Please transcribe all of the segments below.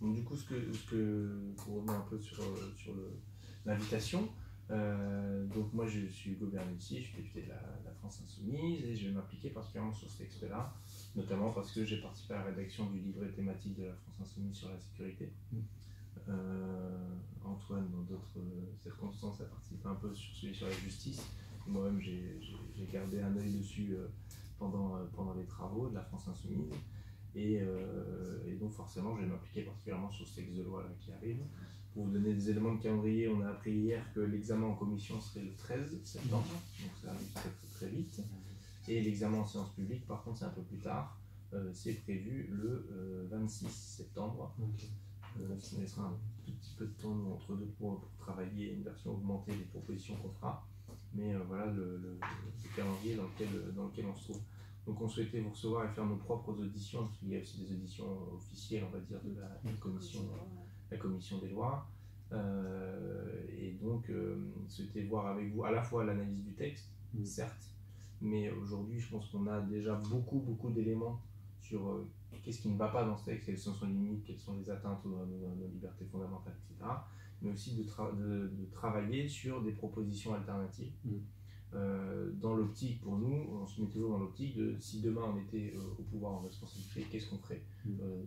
Donc, du coup, pour revenir un peu sur l'invitation, donc moi je suis Hugo Bernuzzi, je suis député de la France Insoumise et je vais m'impliquer particulièrement sur ce texte-là, notamment parce que j'ai participé à la rédaction du livret thématique de la France Insoumise sur la sécurité. Antoine, dans d'autres circonstances, a participé un peu sur celui sur la justice. Moi-même, j'ai gardé un œil dessus pendant les travaux de la France Insoumise. Et donc forcément, je vais m'impliquer particulièrement sur ce texte de loi là, qui arrive. Pour vous donner des éléments de calendrier, on a appris hier que l'examen en commission serait le 13 septembre, donc ça arrive très vite. Et l'examen en séance publique, par contre, c'est un peu plus tard. C'est prévu le 26 septembre. Ça laissera un tout petit peu de temps entre deux pour travailler une version augmentée des propositions qu'on fera. Mais voilà le calendrier dans lequel on se trouve. Donc on souhaitait vous recevoir et faire nos propres auditions, parce qu'il y a aussi des auditions officielles, on va dire, de la commission des lois. Et donc souhaiter voir avec vous à la fois l'analyse du texte, certes, mais aujourd'hui je pense qu'on a déjà beaucoup d'éléments sur qu'est-ce qui ne va pas dans ce texte, quelles sont ses limites, quelles sont les atteintes à nos libertés fondamentales, etc. Mais aussi de travailler sur des propositions alternatives. Dans l'optique, pour nous, on se met toujours dans l'optique de si demain on était au pouvoir en responsabilité, qu'est-ce qu'on ferait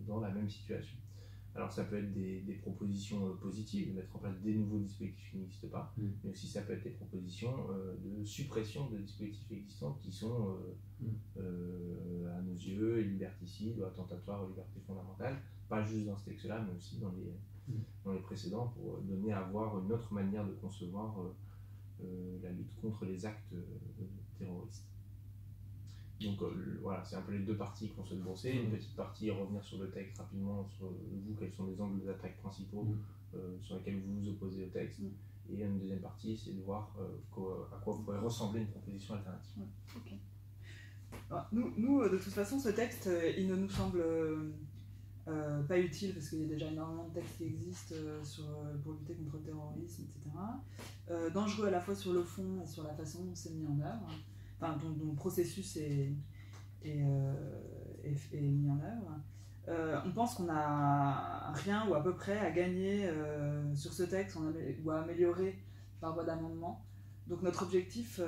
dans la même situation. Alors ça peut être des propositions positives, de mettre en place des nouveaux dispositifs qui n'existent pas, mais aussi ça peut être des propositions de suppression de dispositifs existants qui sont à nos yeux liberticides ou attentatoires aux libertés fondamentales, pas juste dans ce texte-là, mais aussi dans les précédents, pour donner à voir une autre manière de concevoir la lutte contre les actes terroristes. Donc voilà, c'est un peu les deux parties qu'on souhaite brosser. Une petite partie, revenir sur le texte rapidement, sur vous, quels sont les angles d'attaque principaux sur lesquels vous vous opposez au texte. Et une deuxième partie, c'est de voir à quoi pourrait ressembler une proposition alternative. Okay. Alors, nous, de toute façon, ce texte, il ne nous semble pas utile, parce qu'il y a déjà énormément de textes qui existent pour lutter contre le terrorisme, etc. Dangereux à la fois sur le fond et sur la façon dont c'est mis en œuvre, enfin, dont le processus est mis en œuvre. On pense qu'on n'a rien ou à peu près à gagner sur ce texte ou à améliorer par voie d'amendement. Donc notre objectif,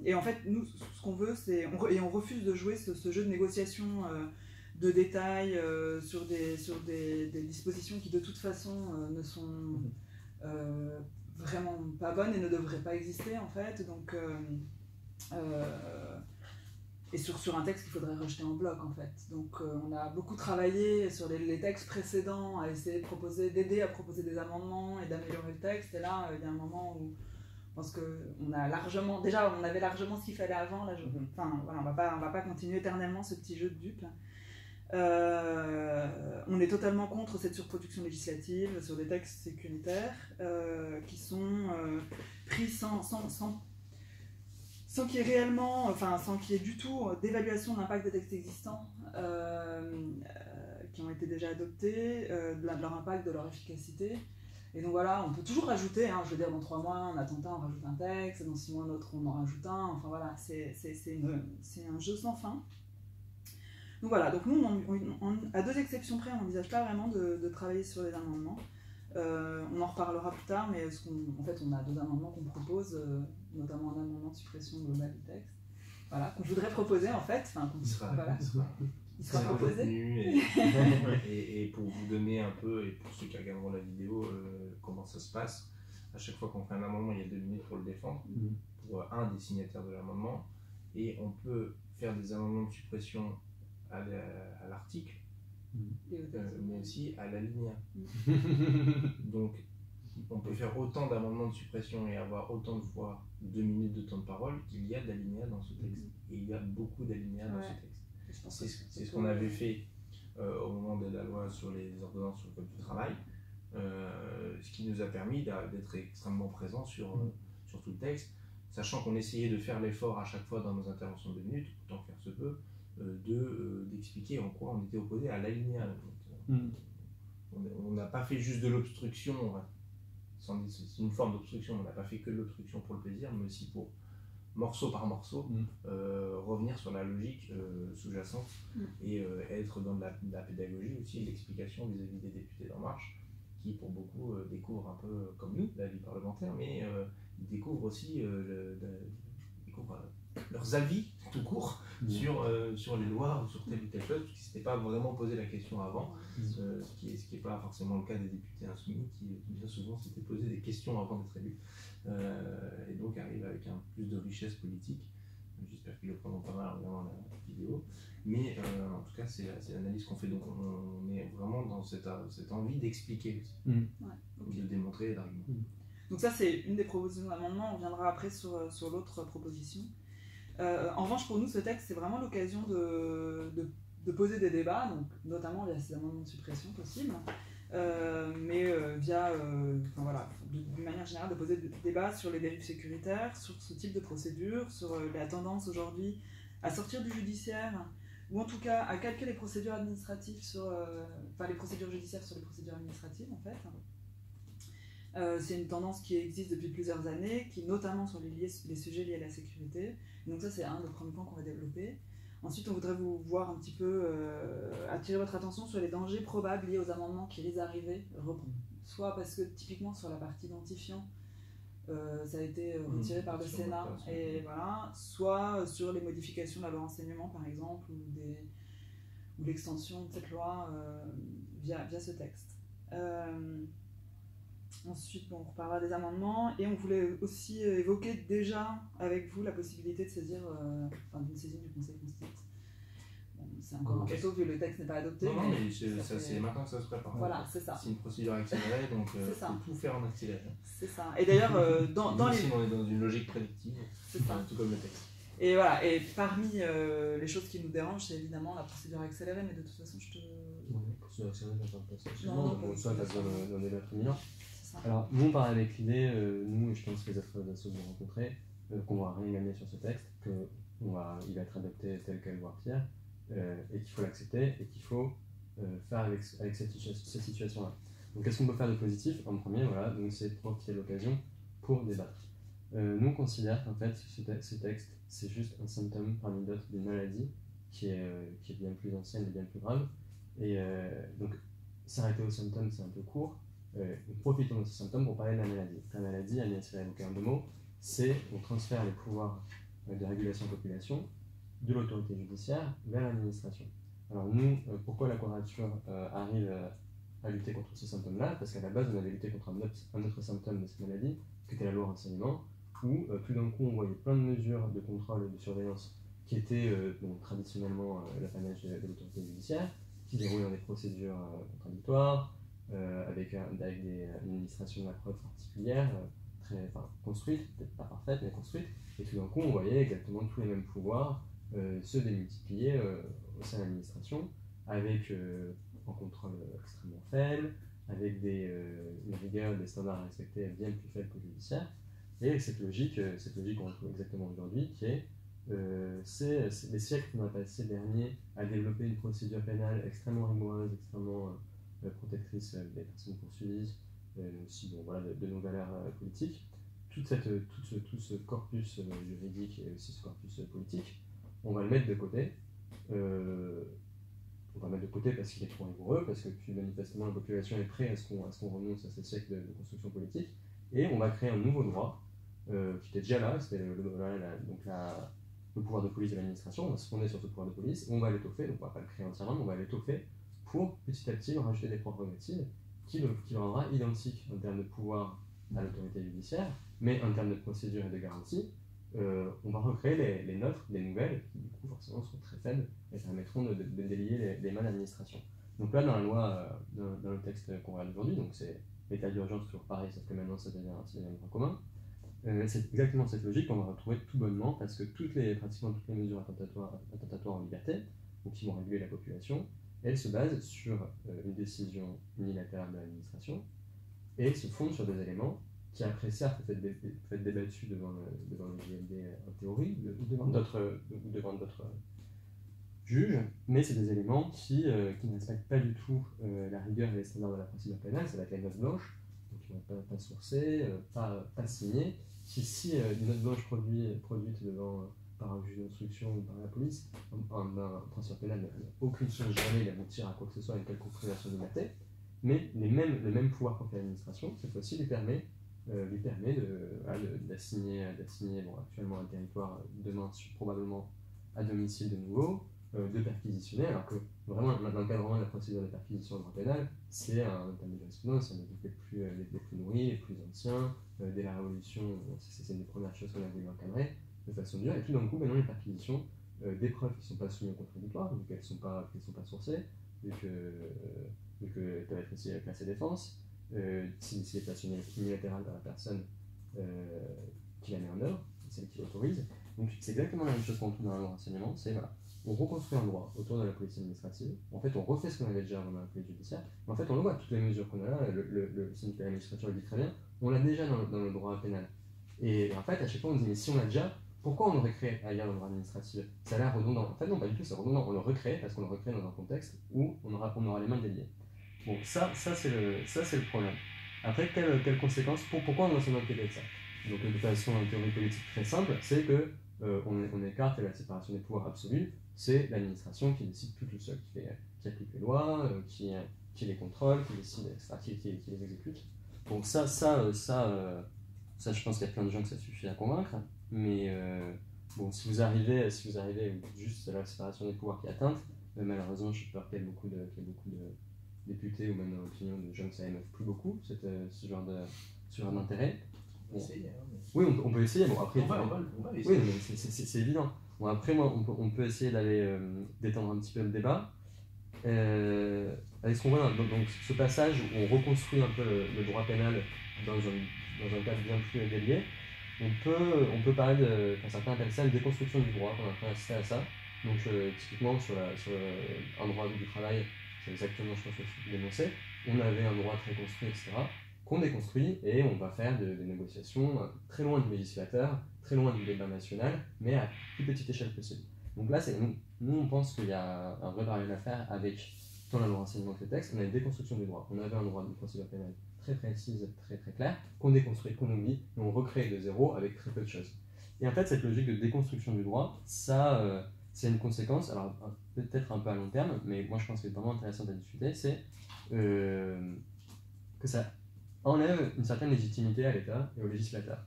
et en fait nous ce qu'on veut c'est, on refuse de jouer ce jeu de négociation de détails sur des dispositions qui de toute façon ne sont vraiment pas bonnes et ne devraient pas exister en fait. Donc, et sur un texte qu'il faudrait rejeter en bloc en fait. Donc on a beaucoup travaillé sur les textes précédents à essayer d'aider à proposer des amendements et d'améliorer le texte. Et là il y a un moment où je pense qu'on a largement, déjà on avait largement ce qu'il fallait avant, là, enfin voilà, on va pas continuer éternellement ce petit jeu de dupes. On est totalement contre cette surproduction législative sur des textes sécuritaires qui sont pris sans qu'il y ait réellement, enfin sans qu'il y ait du tout d'évaluation de l'impact des textes existants qui ont été déjà adoptés, de leur impact, de leur efficacité. Et donc voilà, on peut toujours rajouter, hein, je veux dire, dans 3 mois, on attend on rajoute un texte, dans 6 mois, un autre, on en rajoute un, enfin voilà, c'est un jeu sans fin. Donc voilà, donc nous, à 2 exceptions près, on n'envisage pas vraiment de travailler sur les amendements. On en reparlera plus tard, mais en fait, on a 2 amendements qu'on propose, notamment un amendement de suppression globale du texte, voilà, qu'on voudrait proposer en fait. Enfin, il sera proposé. Et pour vous donner un peu, et pour ceux qui regarderont la vidéo, comment ça se passe, à chaque fois qu'on fait un amendement, il y a 2 minutes pour le défendre, pour un des signataires de l'amendement, et on peut faire des amendements de suppression à l'article, mais aussi à l'alinéa. Donc on peut faire autant d'amendements de suppression et avoir autant de fois 2 minutes de temps de parole qu'il y a d'alinéas dans ce texte. Et il y a beaucoup d'alinéas dans ce texte. C'est ce qu'on avait fait au moment de la loi sur les ordonnances sur le code du travail, ce qui nous a permis d'être extrêmement présents sur tout le texte, sachant qu'on essayait de faire l'effort à chaque fois dans nos interventions de 2 minutes, autant faire se peut, d'expliquer en quoi on était opposé à l'alinéa. On n'a pas fait juste de l'obstruction, c'est une forme d'obstruction, on n'a pas fait que de l'obstruction pour le plaisir, mais aussi pour morceau par morceau, revenir sur la logique sous-jacente et être dans de la pédagogie aussi, l'explication vis-à-vis des députés d'En Marche, qui pour beaucoup découvrent un peu comme nous la vie parlementaire, mais ils découvrent aussi leurs avis tout court sur les lois ou sur telle ou telle chose, parce qu'ils ne s'étaient pas vraiment posé la question avant, ce qui n'est pas forcément le cas des députés insoumis qui bien souvent s'étaient posé des questions avant d'être élus, et donc arrivent avec un plus de richesse politique. J'espère qu'ils le prendront pas mal en regardant la vidéo, mais en tout cas c'est l'analyse qu'on fait, donc on est vraiment dans cette envie d'expliquer aussi, de démontrer et d'argumenter. Donc ça c'est une des propositions d'amendement, on viendra après sur l'autre proposition. En revanche pour nous ce texte c'est vraiment l'occasion de poser des débats, donc, notamment via ces amendements de suppression possibles, mais via, d'une manière générale de poser des débats sur les dérives sécuritaires, sur ce type de procédure, sur la tendance aujourd'hui à sortir du judiciaire, ou en tout cas à calquer les procédures administratives les procédures judiciaires sur les procédures administratives en fait. C'est une tendance qui existe depuis plusieurs années, qui notamment sur les sujets liés à la sécurité. Donc ça c'est un des premiers points qu'on va développer. Ensuite on voudrait vous voir un petit peu attirer votre attention sur les dangers probables liés aux amendements qui risquent d'arriver, soit parce que typiquement sur la partie identifiant ça a été retiré par le Sénat, et voilà, soit sur les modifications de la loi renseignement par exemple, ou l'extension de cette loi via ce texte. Ensuite, on reparlera des amendements, et on voulait aussi évoquer déjà avec vous la possibilité de saisir, d'une saisine du Conseil constitutionnel. Bon, c'est encore un peu tôt vu le texte n'est pas adopté. Non, mais c'est maintenant que ça se prépare. Voilà, c'est ça. C'est une procédure accélérée, donc il faut tout faire en accéléré. C'est ça. Et d'ailleurs, on est dans une logique prédictive, tout comme le texte. Et voilà, et parmi les choses qui nous dérangent, c'est évidemment la procédure accélérée, mais de toute façon, je te... Non, la procédure accélérée, je ne vais pas passer. Non, ça, tu as besoin d'un débat féminin. Alors, nous, on part avec l'idée, nous, et je pense que les autres assos vont rencontrer, qu'on va rien gagner sur ce texte, qu'il va être adopté tel quel, voire pire, et qu'il faut l'accepter, et qu'il faut faire avec cette situation-là. Donc, qu'est-ce qu'on peut faire de positif? En premier, voilà, donc c'est profiter de l'occasion pour débattre. Nous, on considère qu'en fait, ce texte, c'est juste un symptôme parmi d'autres d'une maladie qui est bien plus ancienne et bien plus grave. Et donc, s'arrêter aux symptômes, c'est un peu court. Profitons de ces symptômes pour parler de la maladie. La maladie, Agnès l'a évoqué en 2 mots, c'est on transfère les pouvoirs de régulation de population de l'autorité judiciaire vers l'administration. Alors nous, pourquoi la Quadrature arrive à lutter contre ces symptômes-là? Parce qu'à la base, on avait lutté contre un autre symptôme de cette maladie, qui était la loi renseignement, où tout d'un coup on voyait plein de mesures de contrôle et de surveillance qui étaient traditionnellement l'apanage de l'autorité judiciaire, qui déroulaient dans des procédures contradictoires, avec une administration de la preuve particulière, construite, peut-être pas parfaite, mais construite, et tout d'un coup on voyait exactement tous les mêmes pouvoirs se démultiplier au sein de l'administration, avec un contrôle extrêmement faible, avec une rigueur, des standards à respecter bien plus faibles que le judiciaire, et cette logique qu'on retrouve exactement aujourd'hui, qui est c'est des siècles qu'on a passé derniers à développer une procédure pénale extrêmement rigoureuse, extrêmement protectrice des personnes poursuivies, aussi de nos valeurs politiques. Tout ce corpus juridique et aussi ce corpus politique, on va le mettre de côté. On va le mettre de côté parce qu'il est trop rigoureux, parce que manifestement la population est prête à ce qu'on renonce à ces siècles de construction politique, et on va créer un nouveau droit qui était déjà là, c'était le pouvoir de police de l'administration. On va se fonder sur ce pouvoir de police, on va l'étoffer, donc on ne va pas le créer entièrement, mais on va l'étoffer pour petit à petit rajouter des prérogatives qui le rendra identique en termes de pouvoir à l'autorité judiciaire, mais en termes de procédure et de garantie, on va recréer les nôtres, les nouvelles, qui du coup forcément seront très faibles et permettront de délier les mains de l'administration. Donc là, dans la loi, dans le texte qu'on regarde aujourd'hui, donc c'est l'état d'urgence, toujours pareil, sauf que maintenant ça devient un droit commun. C'est exactement cette logique qu'on va retrouver tout bonnement, parce que pratiquement toutes les mesures attentatoires en liberté, donc qui vont réguler la population, elles se basent sur une décision unilatérale de l'administration et se fondent sur des éléments qui, après, certes, peuvent être débattus devant le JLD en théorie, ou devant d'autres juges, mais c'est des éléments qui ne respectent pas du tout la rigueur et les standards de la procédure pénale. Ça va être les notes blanches, donc qui vont être pas sourcées, pas signées, qui, si une note blanche produite par un juge d'instruction ou par la police, un transfert pénal n'a aucune chance jamais d'aboutir à quoi que ce soit, à une quelconque privation de liberté, mais le même pouvoir qu'en fait l'administration, cette fois-ci lui permet d'assigner actuellement un territoire, demain probablement à domicile de nouveau, de perquisitionner, alors que vraiment dans le cadre de la procédure de perquisition en droit pénal, c'est un terme de jurisprudence, c'est un des les plus nourris, les plus anciens. Dès la Révolution, c'est une des premières choses qu'on a voulu encadrer de façon dure, et tout d'un coup, maintenant les perquisitions, des preuves qui ne sont pas soumises au contradictoire, vu qu'elles ne sont pas sourcées, vu qu'elles peuvent être aussi classées défense, si les places unilatérales par la personne qui la met en œuvre, celle qui l'autorise. Donc c'est exactement la même chose qu'on trouve dans la loi renseignement, c'est voilà, on reconstruit un droit autour de la police administrative, en fait on refait ce qu'on avait déjà dans la police judiciaire, mais en fait on le voit, toutes les mesures qu'on a là, le syndicat de la magistrature le dit très bien, on l'a déjà dans le droit pénal. Et en fait à chaque fois on dit mais si on l'a déjà, pourquoi on l'aurait créé ailleurs dans le droit administratif? Ça a l'air redondant. En fait non, pas du tout, c'est redondant, on le recrée parce qu'on le recrée dans un contexte où on aura les mains déliées. Bon, ça c'est le problème. Après, quelles conséquences, pourquoi on doit s'en inquiéter de ça? Donc de façon en théorie politique très simple, c'est que on écarte la séparation des pouvoirs absolus, c'est l'administration qui décide tout seul, qui applique les lois, qui les contrôle, qui décide, etc., qui les exécute. Donc ça je pense qu'il y a plein de gens que ça suffit à convaincre, mais bon, si vous arrivez juste à la séparation des pouvoirs qui est atteinte, malheureusement j'ai peur qu'il y ait beaucoup de députés ou même dans l'opinion de gens que ça émeut plus beaucoup, ce genre d'intérêt. On peut essayer. Oui, on peut essayer. Bon, après, on va essayer. Oui, mais c'est évident. Bon, après, moi, on peut essayer d'aller détendre un petit peu le débat. Avec ce qu'on voit donc ce passage où on reconstruit un peu le droit pénal dans un cadre bien plus délié, on peut parler certains appellent ça une déconstruction du droit, qu'on a fait assister à ça. Donc, typiquement, sur un droit du travail, c'est exactement ce que je dénonçais. On avait un droit très construit, etc., qu'on déconstruit et on va faire des négociations très loin du législateur, très loin du débat national, mais à plus petite échelle possible. Donc là, nous on pense qu'il y a un vrai parallèle à faire avec, dans la loi renseignement que le texte, on a une déconstruction du droit. On avait un droit de procédure pénale très précise, très très claire, qu'on déconstruit, qu'on oublie, et on recrée de zéro avec très peu de choses. Et en fait, cette logique de déconstruction du droit, ça, c'est une conséquence, alors peut-être un peu à long terme, mais moi je pense que c'est vraiment intéressant à discuter, c'est que ça enlève une certaine légitimité à l'État et au législateur.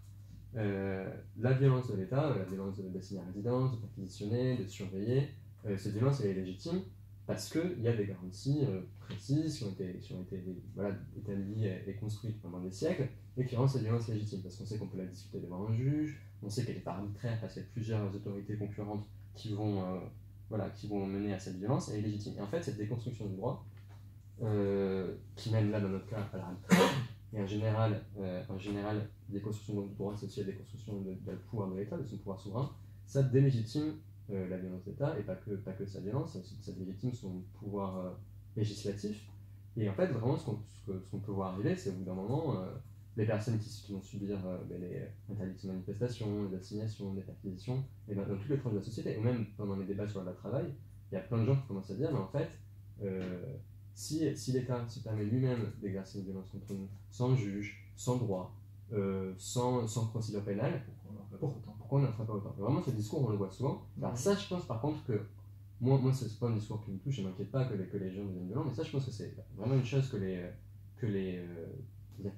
La violence de l'État, la violence d'assigner à résidence, de perquisitionner, de surveiller, cette violence elle est légitime parce qu'il y a des garanties précises qui ont été établies et construites pendant des siècles et qui rendent cette violence légitime parce qu'on sait qu'on peut la discuter devant un juge, on sait qu'elle n'est pas arbitraire parce qu'il y a plusieurs autorités concurrentes qui vont mener à cette violence, elle est légitime. Et en fait, cette déconstruction du droit, qui mène là dans notre cas à l'arbitraire, et en général, déconstruction du droit, c'est aussi la déconstruction du pouvoir de l'État, de son pouvoir souverain, ça délégitime la violence d'État, et pas que sa violence, ça délégitime son pouvoir législatif. Et en fait, vraiment, ce qu'on peut voir arriver, c'est au bout d'un moment, les personnes qui vont subir les interdictions de manifestation, les assignations, les perquisitions, et dans toutes les tranches de la société, et même pendant les débats sur le travail, il y a plein de gens qui commencent à dire, mais en fait, si l'État se permet lui-même d'exercer une violence contre nous, sans juge, sans droit, sans procédure pénale, pourquoi on n'en fera pas autant? Vraiment, ce discours, on le voit souvent. Alors ça, je pense par contre que, moi c'est pas un discours qui me touche, je ne m'inquiète pas que les gens deviennent violents, mais ça, je pense que c'est vraiment une chose que les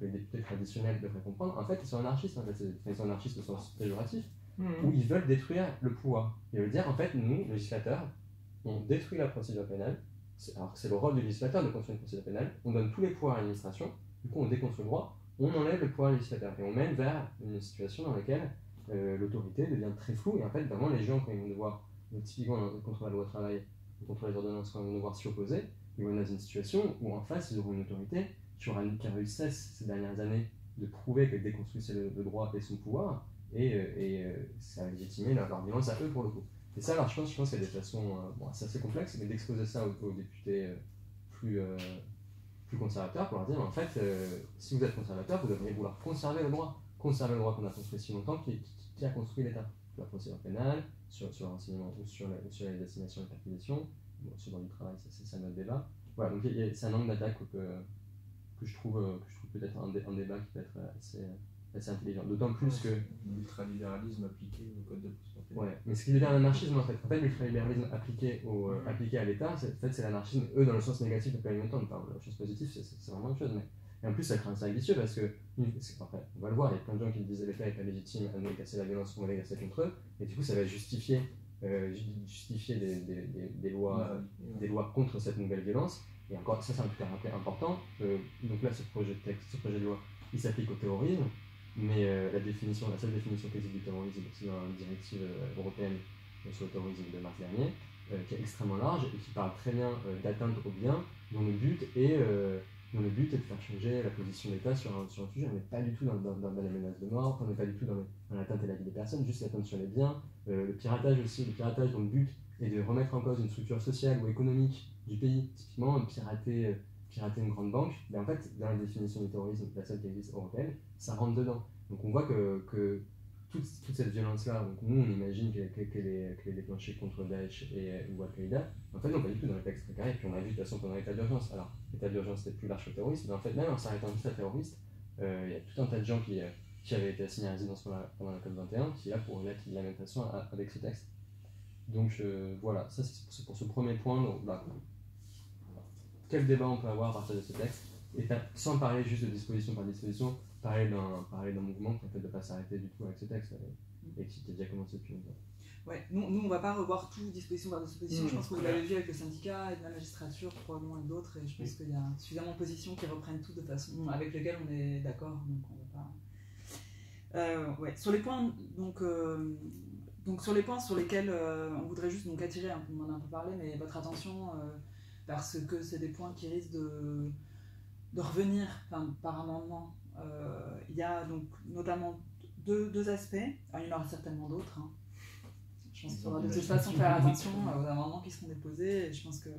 députés traditionnels devraient comprendre. En fait, ils sont anarchistes, ils sont anarchistes au sens péjoratif, où ils veulent détruire le pouvoir. Ils veulent dire, en fait, nous, législateurs, on détruit la procédure pénale. Alors que c'est le rôle du législateur de construire une procédure pénale, on donne tous les pouvoirs à l'administration, du coup on déconstruit le droit, on enlève le pouvoir législateur et on mène vers une situation dans laquelle l'autorité devient très floue et en fait vraiment les gens quand ils vont devoir, typiquement contre la loi travail ou contre les ordonnances, quand ils vont devoir s'y opposer, ils vont être dans une situation où en face ils auront une autorité qui aura eu cesse ces dernières années de prouver qu'elle déconstruisait le droit et son pouvoir et ça a légitimé leur violence à eux pour le coup. Et ça, alors je pense qu'il y a des façons, c'est assez complexe, mais d'exposer ça aux députés plus conservateurs pour leur dire, en fait, si vous êtes conservateur, vous devriez vouloir conserver le droit qu'on a construit si longtemps, qui a construit l'État. Sur la procédure pénale, sur le renseignement ou sur les assignations et perquisitions, sur le droit du travail, c'est un autre débat. Voilà, donc c'est un angle d'attaque que je trouve peut-être un débat qui peut être assez intelligent. D'autant plus que l'ultralibéralisme appliqué au code de procédure pénale. Ouais, mais ce qui devient l'anarchisme en fait, l'ultralibéralisme appliqué à l'État, en fait c'est l'anarchisme, eux dans le sens négatif depuis la même temps, dans le sens positif c'est vraiment une chose, mais et en plus ça crée un cercle vicieux parce que, après, on va le voir, il y a plein de gens qui disaient l'État n'est pas légitime à nous exercer la violence qu'on va l'exercer contre eux, et du coup ça va justifier des lois contre cette nouvelle violence, et encore ça c'est un truc à rappeler important, donc là ce projet de loi il s'applique au terrorisme, mais la seule définition qui existe du terrorisme, c'est dans la directive européenne sur le terrorisme de mars dernier, qui est extrêmement large et qui parle très bien d'atteinte aux biens, dont le but est de faire changer la position de l'État sur un sujet. On n'est pas du tout dans les menaces de mort, on n'est pas du tout dans l'atteinte à la vie des personnes, juste l'atteinte sur les biens. Le piratage dont le but est de remettre en cause une structure sociale ou économique du pays, typiquement pirater une grande banque, mais en fait, dans la définition du terrorisme, la seule qui existe européenne, ça rentre dedans. Donc on voit que toute cette violence-là, donc nous on imagine qu'elle est déclenchée contre Daesh ou Al-Qaïda, en fait non, pas du tout dans les textes très carrés, puis on a vu de toute façon pendant l'état d'urgence. Alors l'état d'urgence c'était plus large que le terrorisme, mais en fait même en s'arrêtant juste à terroriste, il y a tout un tas de gens qui avaient été assignés à résidence pendant la COP21, qui là pour l'être de la même façon avec ce texte. Donc voilà, ça c'est pour ce premier point. Donc, quel débat on peut avoir à partir de ce texte, et sans parler juste de disposition par disposition, parler d'un mouvement qui en fait de ne pas s'arrêter du tout avec ce texte et qui a déjà commencé depuis longtemps. Ouais, nous on ne va pas revoir tout disposition par disposition, je pense que vous l'avez vu avec le syndicat et de la magistrature probablement et d'autres, et je pense qu'il y a suffisamment de positions qui reprennent tout de façon avec lesquelles on est d'accord, donc on va pas... ouais. Sur les points sur lesquels on voudrait juste donc attirer, on en a un peu parlé, mais votre attention parce que c'est des points qui risquent de revenir par amendement. Il y a donc notamment deux aspects, il y en aura certainement d'autres. Je pense qu'il faudra de toute façon faire attention aux amendements qui seront déposés. Et je pense que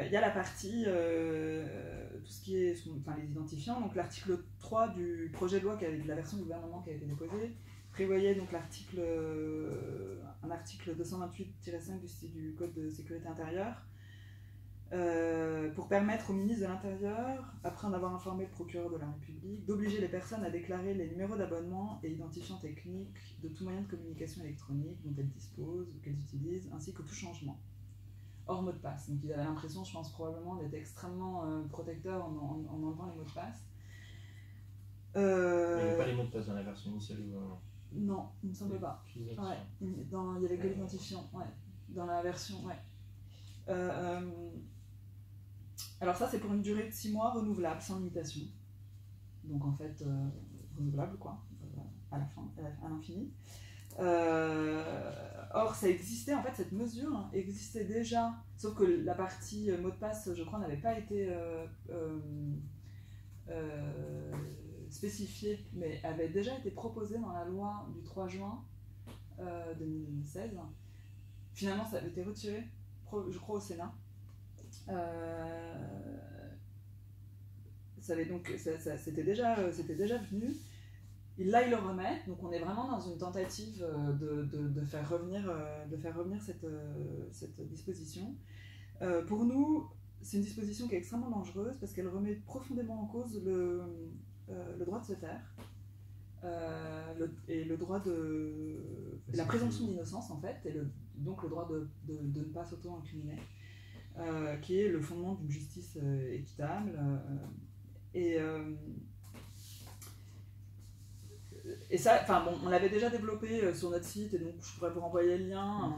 il y a la partie, tout ce qui est les identifiants. Donc l'article 3 du projet de loi, de la version du gouvernement qui a été déposée, prévoyait donc un article 228-5 du Code de sécurité intérieure, pour permettre au ministre de l'Intérieur, après en avoir informé le procureur de la République, d'obliger les personnes à déclarer les numéros d'abonnement et identifiants techniques de tout moyen de communication électronique dont elles disposent ou qu'elles utilisent, ainsi que tout changement, hors mot de passe. Donc ils avaient l'impression, je pense probablement, d'être extrêmement protecteurs en enlevant les mots de passe. Il n'y avait pas les mots de passe dans la version initiale du gouvernement. Non, il ne me semble pas. Il y avait que l'identifiant, dans la version, alors ça c'est pour une durée de 6 mois renouvelable, sans limitation. Donc en fait, renouvelable quoi, à l'infini. Or ça existait, en fait cette mesure existait déjà, sauf que la partie mot de passe, je crois, n'avait pas été spécifiée, mais avait déjà été proposée dans la loi du 3 juin 2016. Finalement ça avait été retiré, je crois, au Sénat. C'était déjà venu. Là, ils le remettent, donc on est vraiment dans une tentative de faire revenir cette disposition. Pour nous, c'est une disposition qui est extrêmement dangereuse parce qu'elle remet profondément en cause le droit de se taire et le droit et la présomption d'innocence en fait, et donc le droit de ne pas s'auto-incriminer. Qui est le fondement d'une justice équitable. Et ça, on l'avait déjà développé sur notre site, et donc je pourrais vous renvoyer le lien.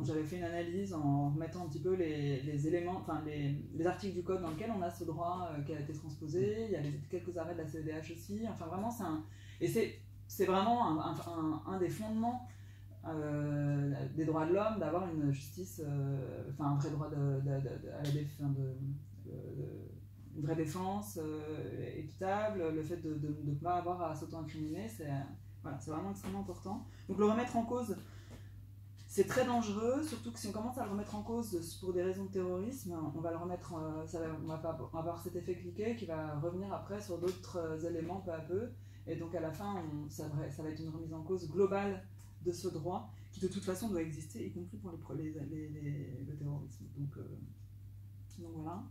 J'avais fait une analyse en remettant un petit peu les éléments, les articles du code dans lesquels on a ce droit qui a été transposé. Il y a quelques arrêts de la CEDH aussi. Enfin, vraiment, c'est vraiment un des fondements des droits de l'homme, d'avoir une justice, un vrai droit une vraie défense équitable, le fait de ne pas avoir à s'auto-incriminer, c'est vraiment extrêmement important. Donc le remettre en cause, c'est très dangereux, surtout que si on commence à le remettre en cause pour des raisons de terrorisme, on va avoir cet effet cliquet qui va revenir après sur d'autres éléments peu à peu, et donc à la fin, ça va être une remise en cause globale de ce droit qui de toute façon doit exister, y compris pour le terrorisme. Donc voilà.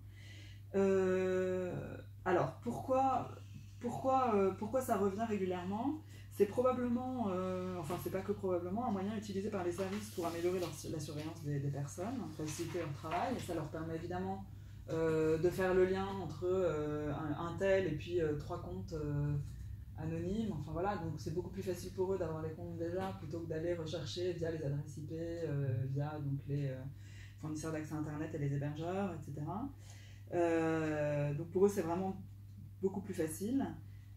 pourquoi ça revient régulièrement? C'est probablement, enfin c'est pas que probablement, un moyen utilisé par les services pour améliorer la surveillance des personnes, faciliter leur travail, et ça leur permet évidemment de faire le lien entre un tel et puis 3 comptes anonymes, enfin voilà, donc c'est beaucoup plus facile pour eux d'avoir les comptes déjà plutôt que d'aller rechercher via les adresses IP, via donc les fournisseurs d'accès internet et les hébergeurs, etc. Donc pour eux c'est vraiment beaucoup plus facile.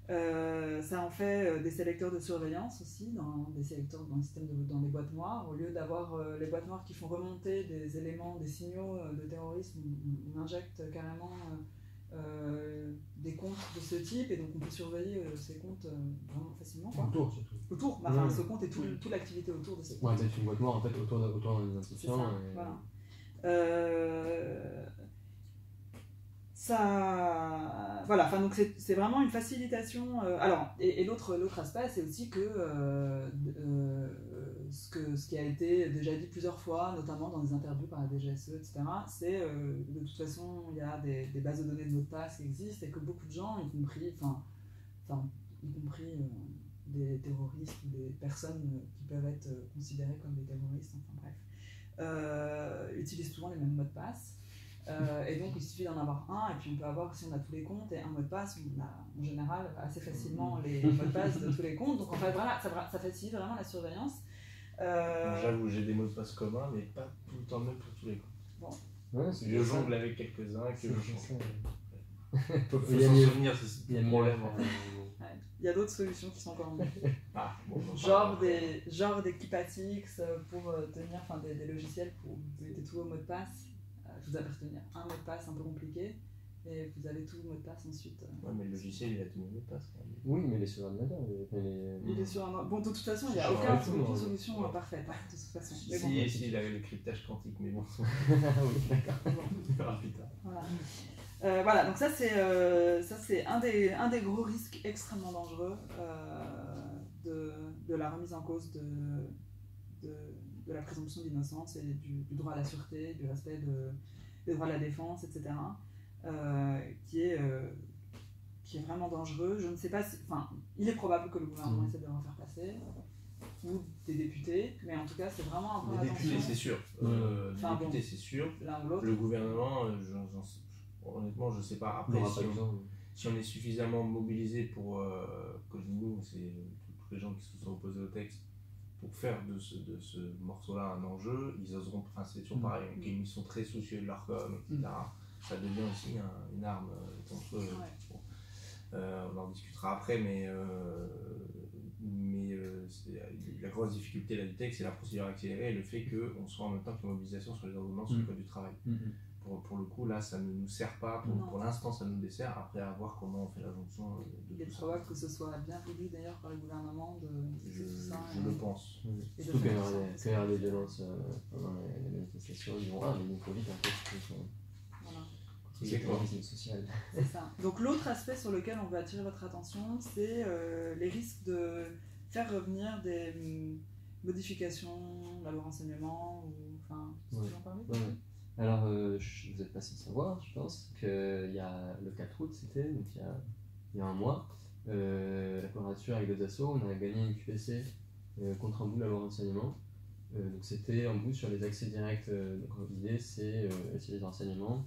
Ça en fait des sélecteurs de surveillance aussi, dans les systèmes dans les boîtes noires. Au lieu d'avoir les boîtes noires qui font remonter des éléments, des signaux de terrorisme, on injecte carrément des comptes de ce type, et donc on peut surveiller ces comptes vraiment facilement. Autour surtout. Autour, enfin, ce compte et toute l'activité autour de ce compte. Ouais, c'est une boîte noire en fait autour d'un identifiant. Voilà. Voilà, enfin, donc c'est vraiment une facilitation. Alors, et l'autre aspect, c'est aussi que ce qui a été déjà dit plusieurs fois, notamment dans des interviews par la DGSE, etc., c'est de toute façon, il y a des bases de données de mots de passe qui existent, et que beaucoup de gens, y compris des terroristes ou des personnes qui peuvent être considérées comme des terroristes, enfin bref, utilisent souvent les mêmes mots de passe. Et donc il suffit d'en avoir un, et puis on peut avoir, si on a tous les comptes et un mot de passe, on a en général assez facilement les mots de passe de tous les comptes. Donc en fait voilà, ça facilite vraiment la surveillance. J'avoue, j'ai des mots de passe communs, mais pas tout le temps même pour tous les comptes. Bon. Ouais, je jongle avec quelques-uns que je change. Faut s'en souvenir, c'est le problème. Il y a d'autres solutions qui sont encore mieux. Genre des Keepatix pour tenir, enfin des logiciels pour mettez tous vos mots de passe. Vous allez retenir un mot de passe un peu compliqué, et vous avez tout le mot de passe ensuite. Ouais, mais le logiciel il a tous les mots de passe. Oui, mais il est sur ordinateur. Il est sur un. Bon, de toute façon, il n'y a aucune solution parfaite, de toute façon. Mais bon. Si, il avait le cryptage quantique, mais bon. Oui, d'accord. Voilà, donc ça c'est un des gros risques extrêmement dangereux de la remise en cause de la présomption d'innocence et du droit à la sûreté, du respect des droits de la défense, etc., qui est vraiment dangereux. Je ne sais pas enfin, il est probable que le gouvernement essaie de le faire passer, ou des députés, mais en tout cas c'est vraiment un point d'attention. Les députés c'est sûr, c'est sûr. L'un ou l'autre. Le gouvernement, honnêtement je ne sais pas. Après si on est suffisamment mobilisé pour que nous, c'est tous les gens qui se sont opposés au texte, pour faire de ce morceau-là un enjeu, ils oseront, enfin c'est toujours pareil, ils sont très soucieux de leur com, etc. Ça devient aussi une arme contre eux. Bon. On en discutera après, mais la grosse difficulté là, du texte, c'est la procédure accélérée et le fait qu'on soit en même temps que la mobilisation sur les ordonnances sur le code du travail. Pour le coup, là, ça ne nous sert pas. Pour l'instant, ça nous dessert. Après, à voir comment on fait la jonction. Il est probable que ce soit bien voulu d'ailleurs par le gouvernement je le pense. Surtout qu'il y a des violences pendant les manifestations. Ils vont mais il faut vite un peu. C'est ça. Donc l'autre aspect sur lequel on veut attirer votre attention, c'est les risques de faire revenir des modifications de la loi renseignement, ou enfin, tu veux en parler? Alors, vous êtes pas sans savoir, je pense, qu'il y a le 4 août, c'était, donc il y a un mois, la quadrature avec les assos, on a gagné une QPC contre un bout de la loi renseignement. Donc c'était un bout sur les accès directs. Donc l'idée, c'est les renseignements.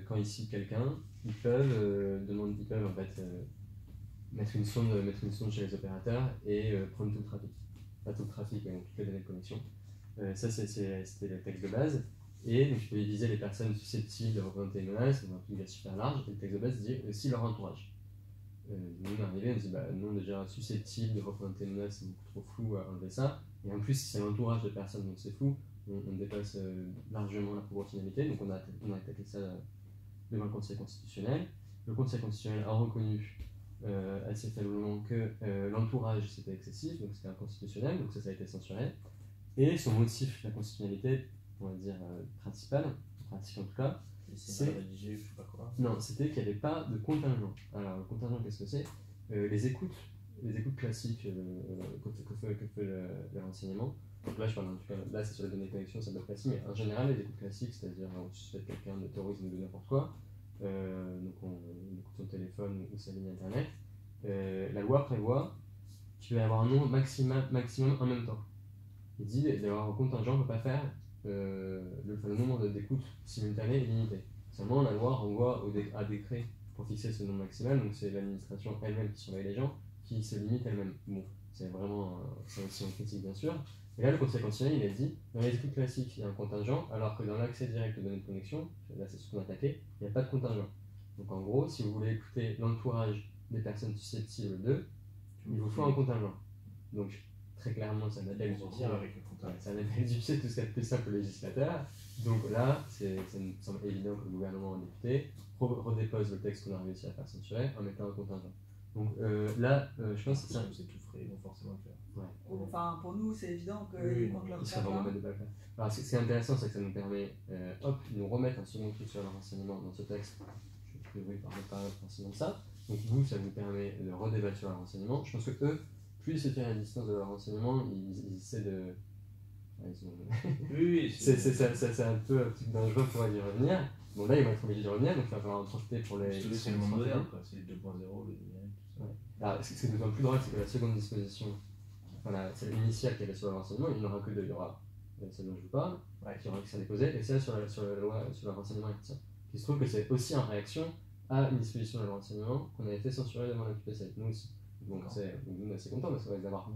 Quand ils citent quelqu'un, ils peuvent en fait mettre une sonde chez les opérateurs et prendre tout le trafic. Pas tout le trafic, mais toutes les données de connexion. Ça, c'était le texte de base. Et donc, je peux viser les personnes susceptibles de représenter une menace, c'est un truc super large, et le texte de base dit aussi leur entourage. Nous, on est arrivé, on dit non, déjà susceptible de représenter une menace, c'est beaucoup trop flou à enlever ça. Et en plus, si c'est l'entourage de personnes, donc c'est flou, on dépasse largement la proportionnalité. Donc, on a attaqué ça devant le Conseil constitutionnel. Le Conseil constitutionnel a reconnu assez faiblement que l'entourage c'était excessif, donc c'était inconstitutionnel, donc ça a été censuré. Et son motif, la constitutionnalité, on va dire principale, pratique en tout cas, c'est rédigé, je sais pas quoi. Non, c'était qu'il n'y avait pas de contingent. Alors, le contingent, qu'est-ce que c'est? Les écoutes classiques que fait le renseignement. Donc là, je parle en tout cas, là c'est sur les données de connexion, ça doit être classique, mais en général, les écoutes classiques, c'est-à-dire on suspecte quelqu'un de terrorisme ou de n'importe quoi, donc on écoute son téléphone ou sa ligne internet, la loi prévoit qu'il va y avoir un nombre maximum en même temps. Il dit d'avoir un contingent ne peut pas faire le nombre d'écoutes simultanées est limité. Seulement, la loi renvoie à décret pour fixer ce nombre maximal, donc c'est l'administration elle-même qui surveille les gens, qui se limite elle-même. Bon, c'est vraiment c'est aussi une critique bien sûr. Et là, le Conseil constitutionnel, il a dit, dans les écoutes classiques, il y a un contingent, alors que dans l'accès direct aux données de connexion, là c'est ce qu'on a attaqué, il n'y a pas de contingent. Donc en gros, si vous voulez écouter l'entourage des personnes susceptibles d'eux, il vous faut un contingent. Donc très clairement, ça n'appelle du pied. Ça n'appelle du pied tout ce qu'il y a de plus simple au législateur. Donc là, ça me semble évident que le gouvernement en député redépose le texte qu'on a réussi à faire censurer en mettant un contingent. Donc là, je pense que c'est tout frais, ils vont forcément le faire. Ouais. Enfin, pour nous, c'est évident qu'ils comptent leur faire. Vraiment de pas le faire. Alors, ce qui est intéressant, c'est que ça nous permet, de nous remettre un second truc sur le renseignement dans ce texte. Je ne parle pas forcément de ça. Donc vous, ça vous permet de redébattre sur le renseignement. Je pense que eux, plus ils se tiennent à distance de leur renseignement, ils essaient de... Oui, c'est un peu un truc dangereux pour y revenir. Bon, là, ils vont être obligés d'y revenir, donc il va falloir en profiter pour les... C'est le monde moderne, quoi. C'est 2.0, le numérique, tout ça. Ouais. Alors, ce qui est d'autant plus drôle, c'est que la seconde disposition, celle initiale qui est sur le renseignement, il n'y en aura que deux. Il y aura celle dont je vous parle, qui aura qui sera déposée, et celle sur la loi sur le renseignement hertzien. Il se trouve que c'est aussi en réaction à une disposition de le renseignement qu'on avait fait censurer devant la QPC, nous aussi. Donc nous on est assez contents parce qu'on va avoir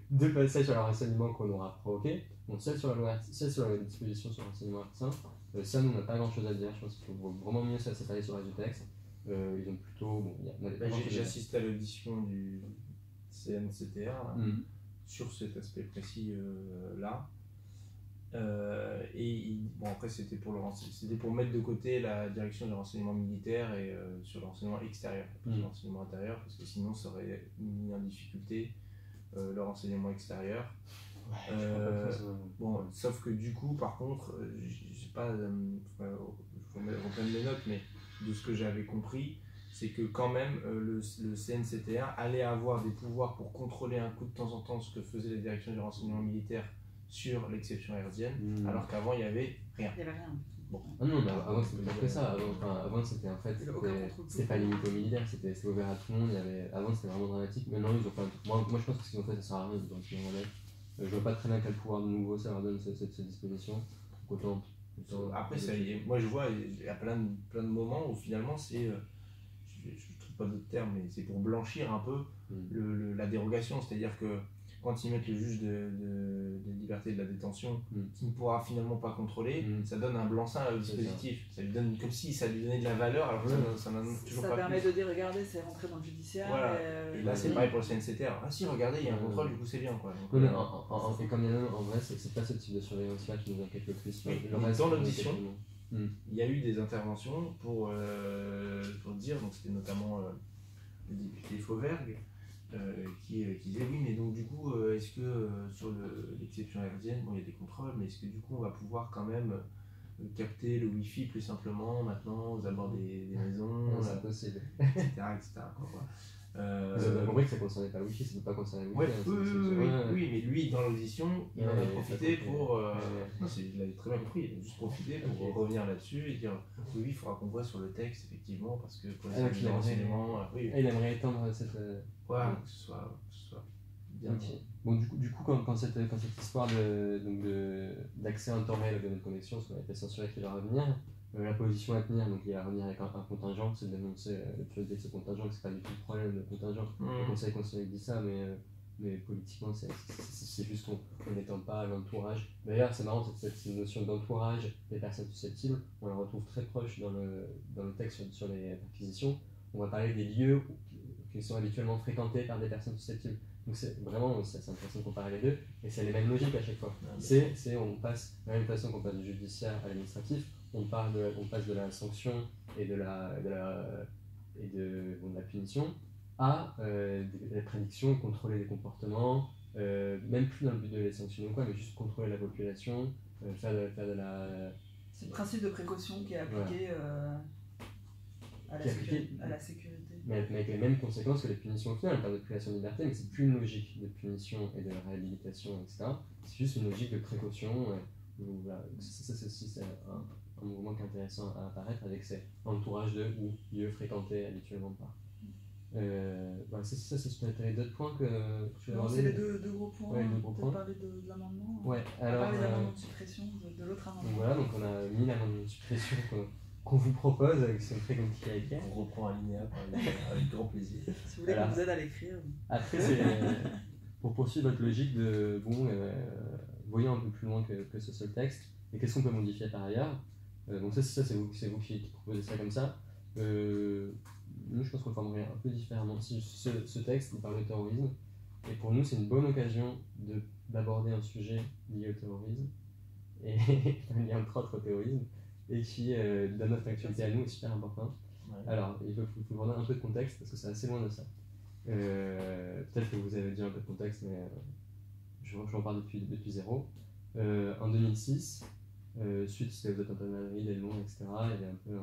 deux passages sur le renseignement qu'on aura provoqué. Donc celle sur la disposition sur le renseignement hertzien, ça nous on n'a pas grand chose à dire, je pense qu'il faut vraiment mieux s'attaquer sur le reste du texte. Ils ont plutôt... Bon, j'ai assisté à l'audition du CNCTR sur cet aspect précis là. Bon, après c'était pour mettre de côté la direction du renseignement militaire et sur le renseignement extérieur, pas sur le renseignement intérieur, parce que sinon ça aurait mis en difficulté le renseignement extérieur. Bon, sauf que du coup, par contre, j'ai pas, je reprendre mes notes, mais de ce que j'avais compris, c'est que quand même le CNCTR allait avoir des pouvoirs pour contrôler un coup de temps en temps ce que faisait la direction du renseignement militaire sur l'exception hertzienne, alors qu'avant il n'y avait rien. Il n'y avait rien. Bon. Ah non, mais avant c'était pas que ça. Avant c'était en fait, c'était pas limité aux militaires, c'était ouvert à tout le monde. Avant c'était vraiment dramatique. Maintenant ils ont fait un truc. Moi je pense que ce qu'ils ont fait ça sert à rien. Je vois pas très bien quel pouvoir de nouveau ça leur donne cette disposition. Autant après, moi je vois, il y a plein de moments où finalement c'est. Je trouve pas d'autres termes, mais c'est pour blanchir un peu la dérogation. C'est-à-dire que quand ils mettent le juge de liberté de la détention, qui ne pourra finalement pas contrôler, ça donne un blanc-seing au dispositif. Ça lui donne comme si ça lui donnait de la valeur, alors que ça n'en a toujours pas. Ça permet de dire, regardez, c'est rentré dans le judiciaire. Voilà. Et là, c'est pareil pour le CNCTR. Ah si, regardez, il y a un contrôle, du coup c'est bien. Quoi. Donc, et comme il y en a en vrai, c'est pas ce type de surveillance-là qui nous inquiète le plus. Dans l'audition, il y a eu des interventions pour dire, donc c'était notamment le député Fauvergue, qui disait oui, mais donc du coup, est-ce que sur l'exception hertzienne, bon, il y a des contrôles, mais est-ce que du coup on va pouvoir quand même capter le Wi-Fi plus simplement maintenant aux abords des maisons, c'est possible, etc. Quoi. Vous avez compris que ça ne concernait pas le Wi-Fi, ça ne peut pas concerner le Wi-Fi. Oui, mais lui, dans l'audition, il en a profité pour... Non, il avait très bien compris, il a juste profité pour revenir là-dessus et dire oui, il faudra qu'on voit sur le texte, effectivement, parce que pour les renseignements... Il aimerait étendre cette... Voilà, que ce soit bien... Bon, du coup, quand cette histoire d'accès en temps réel aux données de connexion, ce qu'on a été censuré qui va revenir, la position à tenir, donc il va revenir avec un contingent, c'est de dénoncer l'utilité de ce contingent, que c'est pas du tout le problème de contingent. Le Conseil constitutionnel dit ça, mais politiquement, c'est juste qu'on n'étend pas l'entourage. D'ailleurs, c'est marrant, cette notion d'entourage des personnes susceptibles, on la retrouve très proche dans le texte sur les perquisitions. On va parler des lieux qui sont habituellement fréquentés par des personnes susceptibles. Donc c'est vraiment, c'est intéressant de comparer les deux, et c'est les mêmes logiques à chaque fois. On passe, de la même façon qu'on passe du judiciaire à l'administratif, on passe de la sanction et de la punition à des prédictions, contrôler les comportements, même plus dans le but de les sanctionner ou quoi, mais juste contrôler la population, faire de la... C'est le principe de précaution qui est appliqué à la sécurité. Mais avec les mêmes conséquences que les punitions au final, en termes de privation de liberté, mais c'est plus une logique de punition et de réhabilitation, etc. C'est juste une logique de précaution. Voilà. Ça c'est aussi un mouvement qui est intéressant à apparaître avec ces entourages de ou lieux fréquentés habituellement par. Voilà, ça c'est sur d'autres points que tu as Non, abordés. c'est les deux gros points. Ouais, les deux gros Peut-être points. parler de l'amendement. Ouais, On va alors. parler de l'amendement de suppression, de l'autre Donc amendement. voilà, donc on a mis l'amendement de suppression qu'on vous propose, qui sont très compliqués à écrire. On reprend alinéa par alinéa avec grand plaisir. Si vous voulez qu'on vous aide à l'écrire. Après, c'est pour poursuivre votre logique de voyons un peu plus loin que ce seul texte, et qu'est-ce qu'on peut modifier par ailleurs. Donc ça c'est vous qui proposez ça comme ça. Nous, je pense qu'on le formerait un peu différemment. Si ce texte il parle de terrorisme, et pour nous, c'est une bonne occasion d'aborder un sujet lié au terrorisme, et lié entre autres au terrorisme, et qui, dans notre actualité à nous, est super important. Ouais. Alors, il faut vous donner un peu de contexte, parce que c'est assez loin de ça. Peut-être que vous avez déjà un peu de contexte, mais j'en parle depuis zéro. En 2006, suite aux attentats de Madrid, des Londres, etc., il y avait un peu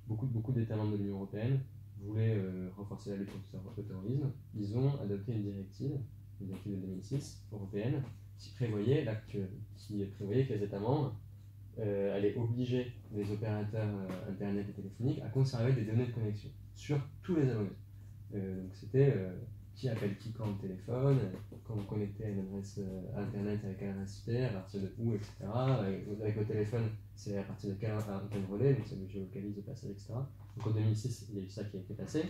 beaucoup d'États membres de l'Union européenne voulaient renforcer la lutte contre le terrorisme. Ils ont adopté une directive de 2006 européenne qui prévoyait que les États membres allaient obliger les opérateurs internet et téléphoniques à conserver des données de connexion sur tous les abonnés. Donc c'était qui appelle qui quand au téléphone, quand vous connectez à une adresse internet avec quelle adresse IP, à partir de où, etc. Avec le téléphone, c'est à partir de quel relais, donc ça géolocalise le passage, etc. Donc en 2006, il y a eu ça qui a été passé.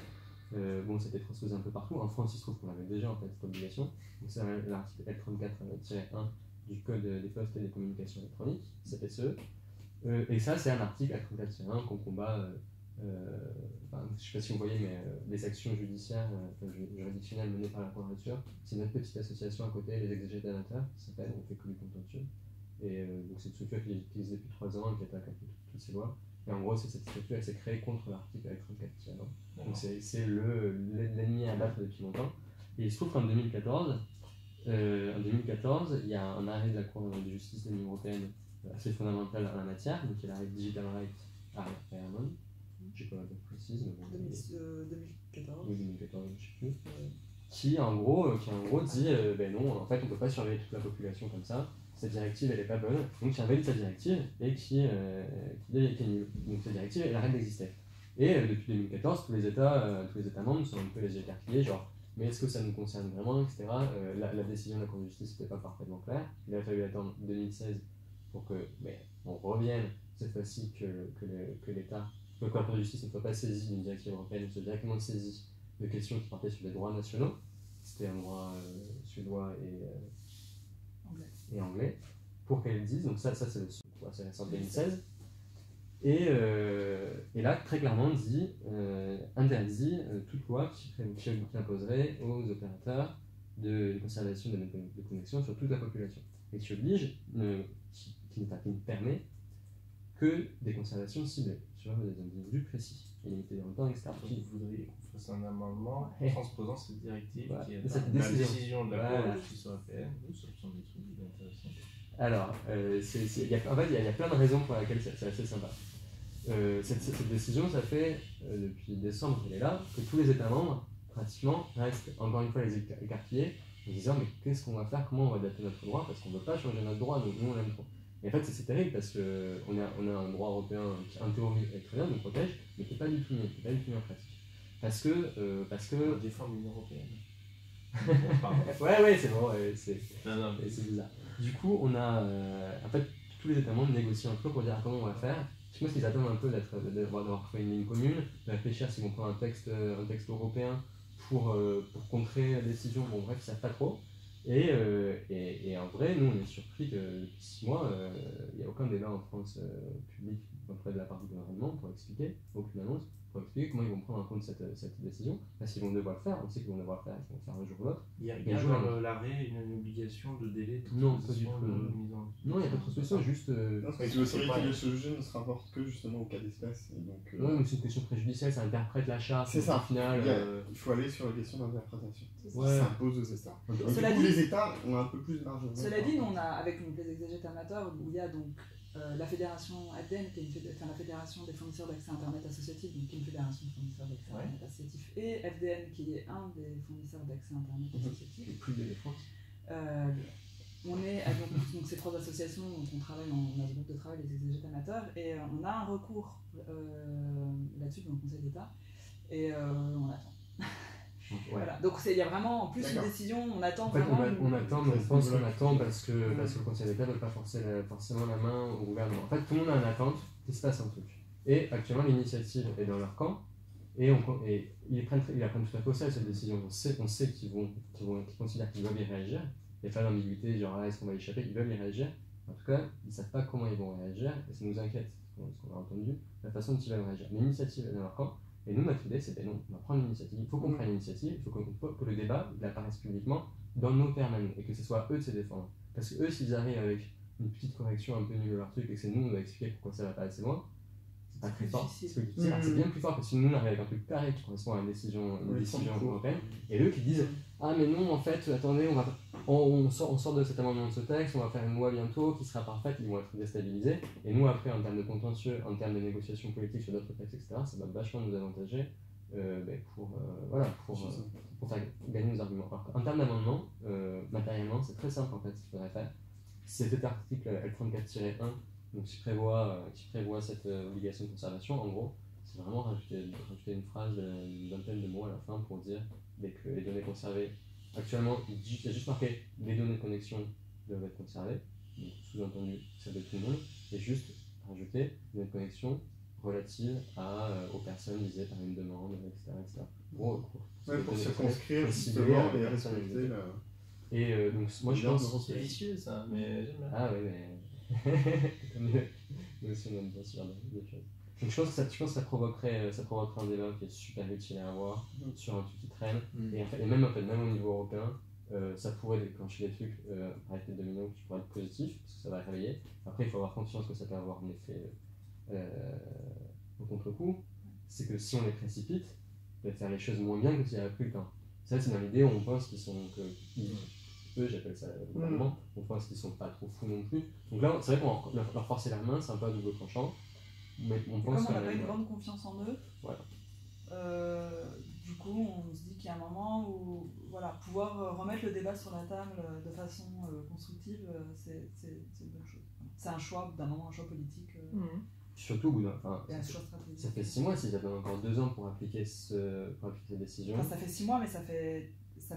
Ça a été transposé un peu partout. En France, il se trouve qu'on avait déjà en fait cette obligation. Donc c'est l'article L34-1 du Code des postes et des communications électroniques, CPCE. Et ça, c'est un article L34-1 qu'on combat. Je ne sais pas si vous voyez, mais les actions judiciaires, juridictionnelles menées par la Quadrature, c'est notre petite association à côté, les exégètes amateurs, qui s'appelle On fait que du contentieux. Et donc c'est une structure qui existe depuis 3 ans et qui attaque un peu toutes ces lois. Et en gros, cette structure, elle s'est créée contre l'article L34-1. Donc c'est l'ennemi à battre depuis longtemps. Et il se trouve qu'en 2014, il y a un arrêt de la Cour de justice de l'Union européenne assez fondamental en la matière, donc il y a l'arrêt Digital Rights Ireland. Je ne sais pas la date précise, mais bon. 2014. Oui, 2014, je ne sais plus. Qui en gros dit non, en fait, on ne peut pas surveiller toute la population comme ça. Cette directive, elle n'est pas bonne. Donc, qui invalide cette directive et qui est nulle. Donc, cette directive, elle arrête d'exister. Et depuis 2014, tous les États membres sont un peu les yeux écarquillés, genre, mais est-ce que ça nous concerne vraiment, etc. La décision de la Cour de justice n'était pas parfaitement claire. Il a fallu attendre 2016 pour on revienne cette fois-ci que l'État. Que la Cour de justice ne soit pas saisie d'une directive européenne, soit directement saisie de questions qui portaient sur les droits nationaux. C'était un droit suédois et anglais. Pour qu'elle dise, donc ça c'est récent 2016. Et là, très clairement, interdit toute loi qui imposerait aux opérateurs de conservation de données de connexion sur toute la population. Et qui oblige, qui ne permet que des conservations ciblées sur des individus précis et limitées dans le temps, etc. Donc vous voudriez qu'on fasse un amendement transposant cette directive qui est cette la décision de la Cour de justice européenne. Ça me semble intéressant. Alors, il y a plein de raisons pour lesquelles c'est assez sympa. Cette décision, ça fait depuis décembre qu'elle est là, que tous les États membres, pratiquement, restent encore une fois les écarquillés, en disant mais qu'est-ce qu'on va faire, comment on va adapter notre droit, parce qu'on ne veut pas changer notre droit, donc nous on l'aime trop. Et en fait, c'est terrible parce qu'on a un droit européen qui, en théorie, est très bien, nous protège, mais qui n'est pas du tout mis en pratique. Parce que. On défend l'Union européenne. ouais, c'est bon, c'est bizarre. Du coup, on a. En fait, tous les États membres négocient entre eux pour dire comment on va faire. Je pense qu'ils attendent un peu d'avoir fait une ligne commune, de réfléchir s'ils vont prendre un texte européen pour contrer la décision. Bon, bref, ils ne savent pas trop. Et en vrai, nous, on est surpris que depuis 6 mois, il n'y a aucun débat en France public auprès de la part du gouvernement pour expliquer, aucune annonce, pour expliquer comment ils vont prendre en compte cette décision. Parce qu'ils vont devoir le faire, on sait qu'ils vont devoir le faire, ils vont le faire un jour ou l'autre. Il y a dans l'arrêt une obligation de délai de non, pas du tout. Non, il n'y a pas de transposition, juste. Le juge ne se rapporte que justement au cas d'espèce. Oui, mais c'est une question préjudicielle, ça interprète la charte. C'est ça. Au final, il faut aller sur la question d'interprétation. Ouais. Ça impose aux États. Cela dit, les États ont un peu plus de marge. Cela dit, nous, on a, avec les exégètes amateurs, où il y a donc la fédération FDN, qui est la fédération des fournisseurs d'accès Internet associatifs, donc qui est une fédération de fournisseurs d'accès Internet associatifs, et FDN, qui est un des fournisseurs d'accès Internet associatifs. Et plus de défense. On est donc ces 3 associations, donc on a ce groupe de travail des exégètes amateurs, et on a un recours là-dessus dans le Conseil d'État et on attend. Ouais. Voilà. Donc il y a vraiment en plus une décision, on attend en fait, vraiment. on attend, mais on pense qu'on attend parce que le Conseil d'État ne veut pas forcer forcément la main au gouvernement. En fait, tout le monde a une attente qu'il se passe un truc. Et actuellement, l'initiative est dans leur camp et ils prennent tout à fait au sérieux cette décision. On sait qu'ils considèrent qu'ils doivent y réagir. Il n'y a pas d'ambiguïté, genre est-ce qu'on va y échapper, ils veulent y réagir. En tout cas, ils ne savent pas comment ils vont réagir et ça nous inquiète, parce qu'on a entendu la façon dont ils veulent réagir. L'initiative est dans leur camp. Et nous, notre idée, c'était non, on va prendre l'initiative. Il faut qu'on prenne l'initiative, il faut que le débat il apparaisse publiquement dans nos termes à nous et que ce soit eux de se défendre. Parce que eux, s'ils arrivent avec une petite correction un peu nulle de leur truc et que c'est nous, on va expliquer pourquoi ça va pas assez loin, c'est pas très fort. C'est bien plus fort que si nous, on arrive avec un truc carré qui correspond à une décision européenne et eux qui disent ah, mais non, en fait, attendez, on sort de cet amendement de ce texte, on va faire une loi bientôt qui sera parfaite, ils vont être déstabilisés. Et nous, après, en termes de contentieux, en termes de négociations politiques sur d'autres textes, etc., ça va vachement nous avantager pour faire gagner nos arguments. Alors, en termes d'amendement, matériellement, c'est très simple en fait ce qu'il faudrait faire. C'est cet article L34-1 donc, qui prévoit cette obligation de conservation. En gros, c'est vraiment rajouter une phrase d'une vingtaine de mots à la fin pour dire que les données conservées. Actuellement, il y a juste marqué les données de connexion doivent être conservées, donc sous-entendu ça de tout le monde, et juste rajouter les données de connexion relatives aux personnes visées par une demande, etc. Pour circonscrire justement et respecter la... Et donc, moi je pense. C'est vicieux ça, mais j'aime bien. Ah oui, mais. Nous aussi on aime bien ce genre de choses. Donc je pense que ça provoquerait un débat qui est super utile à avoir sur un truc qui traîne. Et même au niveau européen, ça pourrait déclencher des trucs avec les dominos qui pourraient être positifs, parce que ça va réveiller. Après, il faut avoir conscience que ça peut avoir un effet au contre-coup. C'est que si on les précipite, on va faire les choses moins bien que s'il n'y avait plus le temps. Ça, c'est dans l'idée où on pense qu'ils sont. Eux, j'appelle ça le gouvernement, on pense qu'ils sont pas trop fous non plus. Donc là, c'est vrai qu'on leur forcer la main, c'est un peu à double tranchant. Mais on pense comme on n'a pas une grande confiance en eux, voilà. Du coup on se dit qu'il y a un moment où pouvoir remettre le débat sur la table de façon constructive, c'est une bonne chose. C'est un choix, d'un moment un choix politique. Surtout au bout ça fait 6 mois, s'ils avaient encore 2 ans pour appliquer cette décision. Enfin, ça fait 6 mois, mais ça fait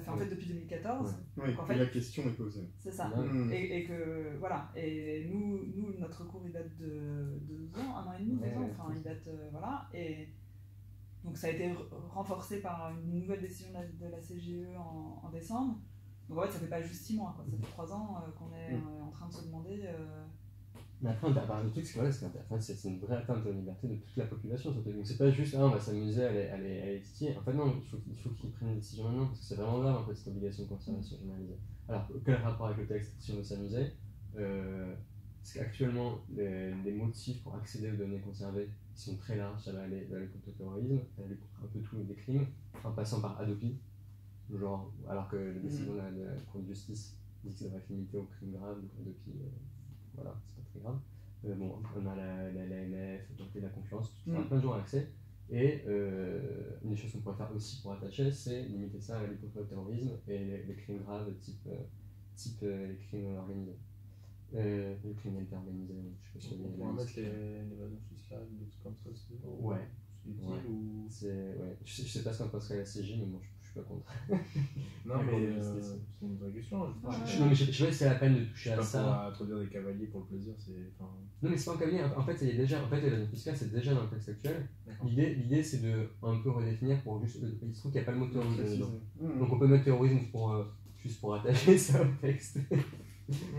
en fait depuis 2014. Ouais, en fait, la question est posée. C'est ça. Et que voilà. Et nous, notre cours il date de 2 ans, 1 an et demi, 2 ans. Enfin, il date Et donc ça a été renforcé par une nouvelle décision de la CGE en décembre. Donc en fait, ça fait pas juste 6 mois, quoi. Ça fait 3 ans qu'on est en train de se demander. Mais après, le truc, c'est une vraie atteinte à la liberté de toute la population. Donc c'est pas juste, on va s'amuser à les titiller. En fait, non, il faut qu'ils prennent une décision maintenant, parce que c'est vraiment grave, en fait, cette obligation de conservation généralisée. Alors, quel rapport avec le texte si on veut s'amuser parce qu'actuellement, les motifs pour accéder aux données conservées sont très larges. Ça va aller contre le terrorisme, ça va aller contre un peu tous les crimes, en passant par Adopi. Genre, alors que la décision de la Cour de justice dit que ça va limiter aux crimes graves, donc Adopi. Voilà, c'est pas très grave. On a l'AMF, la confiance, plein de gens ont accès. Et une des choses qu'on pourrait faire aussi pour attacher, c'est limiter ça à la lutte contre le terrorisme et les crimes graves type les crimes organisés. Les criminalités organisées, je sais pas si on pourrait mettre l'évasion fiscale, des trucs comme ça, c'est utile ou... Je sais pas ce qu'en penserait la CG, mais moi je suis pas contre. Non, mais c'est une vraie question. Non, mais je sais pas si c'est la peine de toucher à ça. Pour introduire des cavaliers pour le plaisir, c'est. Non, mais c'est pas un cavalier. En fait, l'évasion fiscale, c'est déjà dans le texte actuel. L'idée, c'est de un peu redéfinir pour juste. Il se trouve qu'il n'y a pas le mot terrorisme dedans. Donc on peut mettre terrorisme juste pour attacher ça au texte.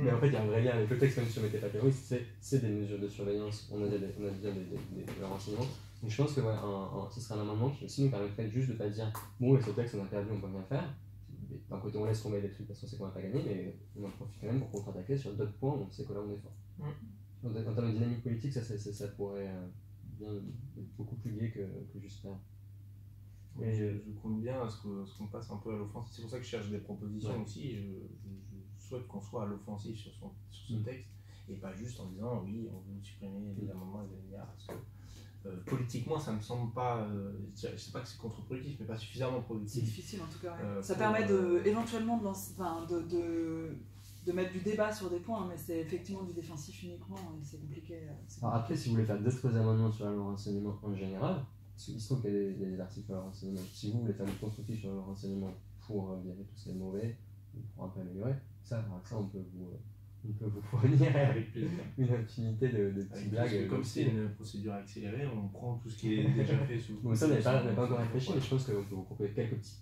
Mais en fait, il y a un vrai lien avec le texte, même si on ne mettait pas terroriste, c'est des mesures de surveillance. On a déjà des renseignements. Donc je pense que ce serait un amendement qui aussi nous permettrait juste de ne pas dire bon, ce texte on a perdu, on ne peut rien faire. D'un côté, on laisse tomber des trucs parce qu'on sait qu'on n'a pas gagné, mais on en profite quand même pour contre-attaquer sur d'autres points où on sait que là on est fort. En termes de dynamique politique, ça pourrait bien être beaucoup plus gai que juste ça. Et je compte bien à ce qu'on passe un peu à l'offensive. C'est pour ça que je cherche des propositions aussi. Je souhaite qu'on soit à l'offensive sur ce texte et pas juste en disant oui, on veut supprimer les amendements et les milliards. Parce que politiquement, ça me semble pas. Je sais pas que c'est contre-productif, mais pas suffisamment productif. C'est difficile en tout cas. Ça permet éventuellement de mettre du débat sur des points, mais c'est effectivement du défensif uniquement et c'est compliqué. Alors après, si vous voulez faire d'autres amendements sur le renseignement en général, il se trouve qu'il y a des articles sur le renseignement. Si vous voulez faire du constructif sur le renseignement pour virer tout ce qui est mauvais, ou pour un peu améliorer, ça on peut vous fournir Avec plaisir. une infinité de petites blagues. Comme c'est une procédure accélérée, on prend tout ce qui est déjà fait sous. Bon, ça, on n'a pas encore réfléchi, mais je pense qu'on peut vous proposer quelques petits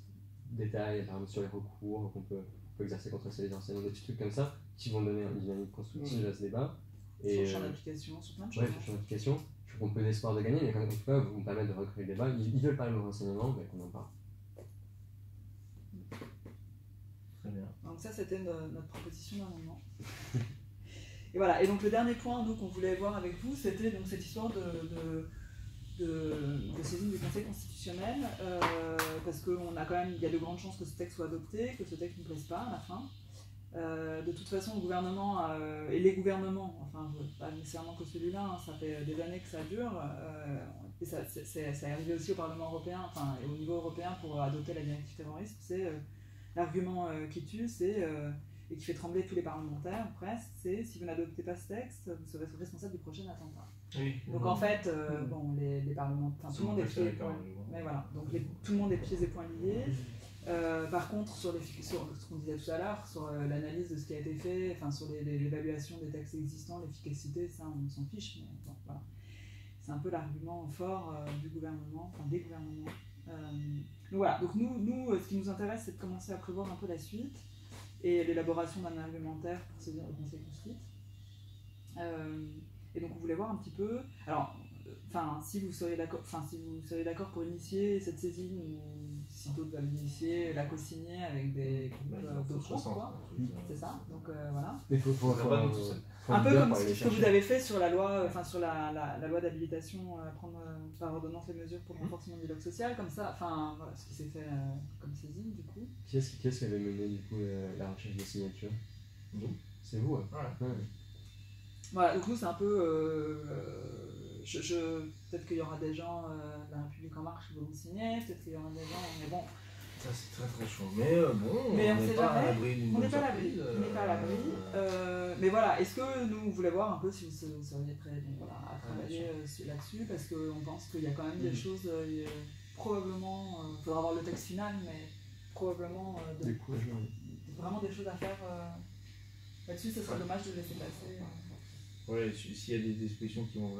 détails, par exemple sur les recours qu'on peut exercer contre ces renseignements, des petits trucs comme ça, qui vont donner une dynamique constructive à ce débat. Sur le champ d'application, sur plein de choses. Ouais, sur le champ d'application. On peut espoir de gagner, mais en tout cas, vous me permettre de recréer le débat. Ils veulent parler de renseignement, mais qu'on en parle. Très bien. Donc ça, c'était notre proposition d'amendement. Et voilà. Et donc le dernier point nous qu'on voulait voir avec vous, c'était donc cette histoire de saisine du Conseil constitutionnel, parce il y a de grandes chances que ce texte soit adopté, que ce texte ne plaise pas à la fin. De toute façon, le gouvernement et les gouvernements, enfin pas nécessairement que celui-là, hein, ça fait des années que ça dure, et ça est arrivé aussi au Parlement européen, enfin et au niveau européen pour adopter la directive terroriste, c'est l'argument qui tue, et qui fait trembler tous les parlementaires, presque, c'est si vous n'adoptez pas ce texte, vous serez responsable du prochain attentat. Oui. Donc en fait, les parlementaires, tout le monde est pieds et poings, mais voilà, donc tout le monde est pieds et poings liés. Par contre, sur ce qu'on disait tout à l'heure, sur l'analyse de ce qui a été fait, enfin sur l'évaluation des textes existants, l'efficacité, ça on s'en fiche, mais bon, voilà. C'est un peu l'argument fort du gouvernement, enfin des gouvernements. Donc voilà, donc nous, ce qui nous intéresse, c'est de commencer à prévoir un peu la suite et l'élaboration d'un argumentaire pour saisir le Conseil constitutionnel. Et donc on voulait voir un petit peu, alors, si vous seriez d'accord pour initier cette saisine, ou si d'autres veulent l'initier, la co-signer avec des groupes d'autres groupes, quoi. C'est ça, donc voilà. Mais faut un peu comme ce que vous avez fait sur la loi, sur la loi d'habilitation à prendre par ordonnance les mesures pour le renforcement du dialogue social, comme ça, voilà, ce qui s'est fait comme saisine du coup. Qui est-ce qui avait mené du coup la recherche des signatures? Nous. C'est vous, ouais. Ouais. Voilà, donc nous c'est un peu. Peut-être qu'il y aura des gens de la République En Marche qui vont signer, peut-être qu'il y aura des gens, mais bon. Ça c'est très très chaud. Mais bon, mais on n'est pas à l'abri d'une on n'est pas à l'abri. Mais voilà, est-ce que nous on voulait voir un peu si vous seriez prêts à travailler là-dessus, parce qu'on pense qu'il y a quand même des choses, probablement, il faudra voir le texte final, mais probablement vraiment des choses à faire là-dessus, ce serait dommage de laisser passer. Ouais, s'il y a des dispositions qui vont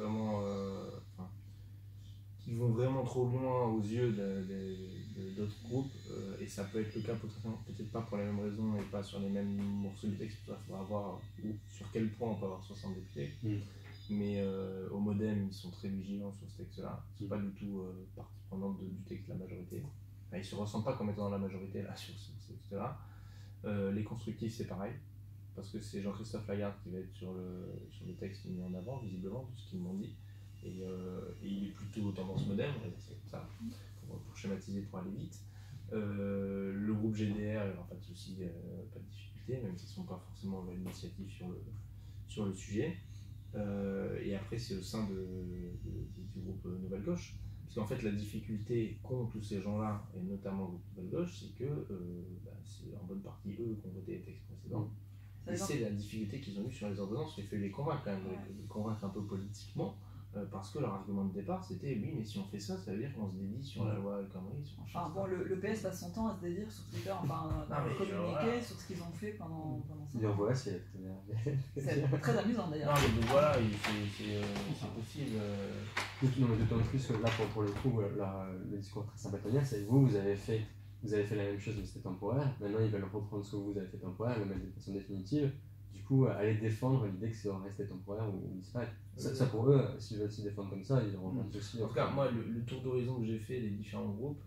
vraiment trop loin aux yeux d'autres groupes, et ça peut être le cas peut-être pas pour les mêmes raisons et pas sur les mêmes morceaux du texte, il faudra voir sur quel point on peut avoir 60 députés. Mais au Modem, ils sont très vigilants sur ce texte-là. Ils ne sont pas du tout partie prenante du texte de la majorité. Enfin, ils ne se ressentent pas comme étant dans la majorité là, sur ce texte-là. Les constructifs, c'est pareil. Parce que c'est Jean-Christophe Lagarde qui va être sur le texte mis en avant, visiblement, tout ce qu'ils m'ont dit. Et il est plutôt tendance moderne, on va dire c'est comme ça, pour schématiser, pour aller vite. Le groupe GDR, il n'y aura pas de souci, pas de difficulté, même s'ils ne sont pas forcément à l'initiative sur le sujet. Et après, c'est au sein du groupe Nouvelle Gauche. Parce qu'en fait, la difficulté qu'ont tous ces gens-là, et notamment le groupe Nouvelle Gauche, c'est que c'est en bonne partie eux qui ont voté les textes précédents. Et c'est la difficulté qu'ils ont eue sur les ordonnances, il a fallu les convaincre quand même, les convaincre un peu politiquement, parce que leur argument de départ c'était oui, mais si on fait ça, ça veut dire qu'on se dédie sur la loi El Khomri, sur machin. Bon, le PS passe son temps à se dédire sur Twitter, communiquer sur ce qu'ils ont fait pendant ça. Et voilà, c'est très amusant d'ailleurs. Non, mais donc voilà, c'est possible. Non, mais d'autant plus que là, pour le coup, le discours très sympathique, c'est que vous avez fait la même chose, mais c'était temporaire. Maintenant, ils veulent reprendre ce que vous avez fait temporaire, le mettre de façon définitive. Du coup, aller défendre l'idée que ça va rester temporaire ou disparaître. Ça, pour eux, s'ils veulent se défendre comme ça, ils auront pas de soucis. En tout cas, moi, le tour d'horizon que j'ai fait des différents groupes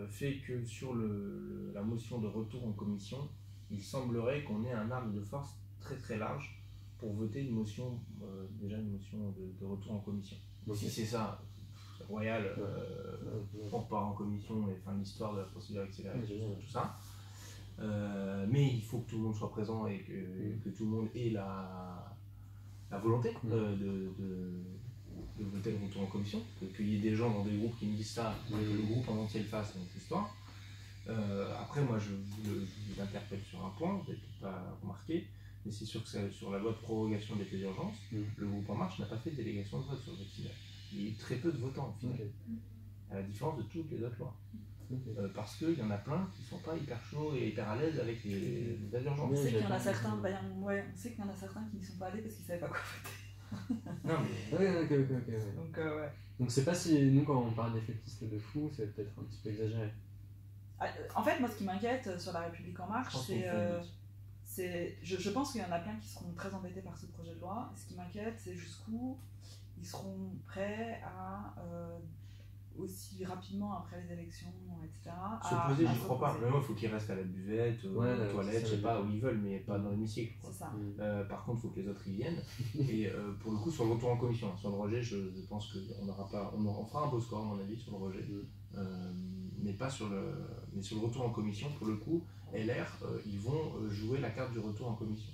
fait que sur la motion de retour en commission, il semblerait qu'on ait un arc de force très très large pour voter une motion de retour en commission. Donc, si c'est ça, royal, on repart en commission et fin l'histoire de la procédure accélérée, tout ça. Mais il faut que tout le monde soit présent et que tout le monde ait la volonté de voter le retour en commission, qu'il y ait des gens dans des groupes qui me disent ça, que le groupe en entier le fasse dans notre histoire. Après, moi je vous interpelle sur un point, vous n'avez peut-être pas remarqué, mais c'est sûr que sur la loi de prorogation de l'état d'urgence, le groupe En Marche n'a pas fait de délégation de vote sur le vaccinal. il y a eu très peu de votants au final, à la différence de toutes les autres lois. Parce qu'il y en a plein qui ne sont pas hyper chauds et hyper à l'aise avec les états d'urgence. On sait qu'il y en a certains, on sait qu'il y en a certains qui n'y sont pas allés parce qu'ils ne savaient pas quoi voter. Non, mais... Donc, ouais. Donc c'est pas si, nous quand on parle d'effectistes de fous, c'est peut-être un petit peu exagéré. En fait, moi ce qui m'inquiète sur La République En Marche, je pense qu'il y en a plein qui seront très embêtés par ce projet de loi. Ce qui m'inquiète, c'est jusqu'où ils seront prêts à, aussi rapidement après les élections, etc. S'opposer, j'y crois pas. Mais moi, il faut qu'ils restent à la buvette, aux toilettes, je sais pas, où ils veulent, mais pas dans l'hémicycle. C'est ça. Par contre, il faut que les autres y viennent. Et pour le coup, sur le retour en commission, sur le rejet, je pense qu'on n'aura pas. On fera un beau score, à mon avis, sur le rejet. Mais pas sur le. Mais sur le retour en commission, pour le coup, LR, ils vont jouer la carte du retour en commission.